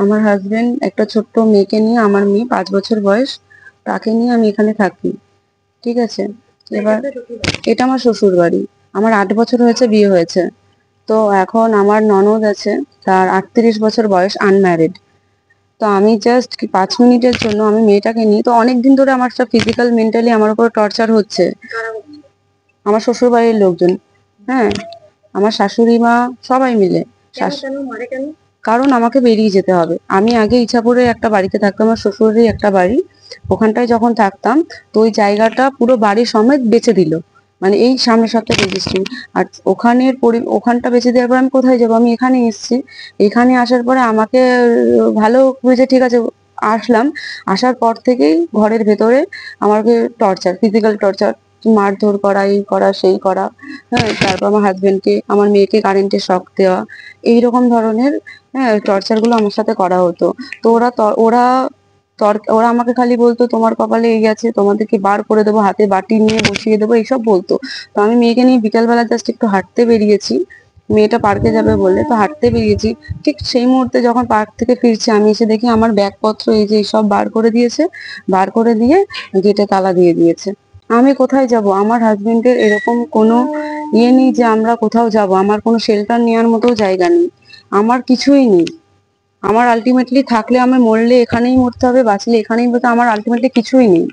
আমার হাজবেন্ড একটা ছোট্ট মেয়েকে নিয়ে, আমার মেয়ে 5 বছর বয়স, তাকে নিয়ে আমি এখানে থাকি। ঠিক আছে। এবার এটা আমার শ্বশুর বাড়ি। আমার 8 বছর হয়েছে বিয়ে হয়েছে। তো এখন আমার ননদ আছে, তার 38 বছর বয়স, আনম্যারিড। তো আমি জাস্ট 5 মিনিটের জন্য আমি মেয়েটাকে নিই, তো অনেকদিন ধরে আমার সব ফিজিক্যাল মেন্টালি আমার উপর টর্চার হচ্ছে। আমার শ্বশুর বাড়ির লোকজন। হ্যাঁ, আমার শাশুড়ি মা, সবাই মিলে। কারণ আমাকে বেরিয়ে যেতে হবে। আমি আগে ইছাপুরে একটা বাড়িতে থাকতাম, আমার শ্বশুরেরই একটা বাড়ি। ওখানটায় যখন থাকতাম, তো ওই জায়গাটা পুরো বাড়ি সমেত বেচে দিল। মানে এই সামনের সপ্তাহে রেজিস্ট্রি। আর ওখানটা বেচে দেওয়ার পর আমি কোথায় যাবো? আমি এখানে এসেছি। এখানে আসার পরে আমাকে ভালো বুঝে ঠিক আছে আসলাম। আসার পর থেকেই ঘরের ভেতরে আমাকে টর্চার, ফিজিক্যাল টর্চার, মারধর করা, এই করা সেই করা। হ্যাঁ, তারপর আমার হাজবেন্ডকে, আমার মেয়েকে কারেন্টের শক দেওয়া, এইরকম ধরনের হ্যাঁ টর্চার গুলো আমার সাথে করা হতো। তো ওরা আমাকে খালি বলতো তোমার কপালে এই আছে, তোমাদেরকে বার করে দেবো, হাতে বাটি নিয়ে বসিয়ে দেবো, এইসব বলতো। তো আমি মেয়েকে নিয়ে বিকালবেলা জাস্ট একটু হাঁটতে বেরিয়েছি, মেয়েটা পার্কে যাবে বলে, তো হাঁটতে বেরিয়েছি। ঠিক সেই মুহূর্তে যখন পার্ক থেকে ফিরছি, আমি এসে দেখি আমার ব্যাগপত্র এই যে সব বার করে দিয়েছে। বার করে দিয়ে গেটে তালা দিয়ে দিয়েছে। আমি কোথায় যাব? আমার হাজবেন্ডের এরকম কোনো নেই যে আমরা কোথাও যাব, আমার কোনো শেল্টার নেওয়ার মতো জায়গা নেই, আমার কিছুই নেই। আমার আলটিমেটলি থাকলে, আমি মরলে এখানেই মরতে হবে, বাঁচলে এখানেই মরতে, আমার আলটিমেটলি কিছুই নেই।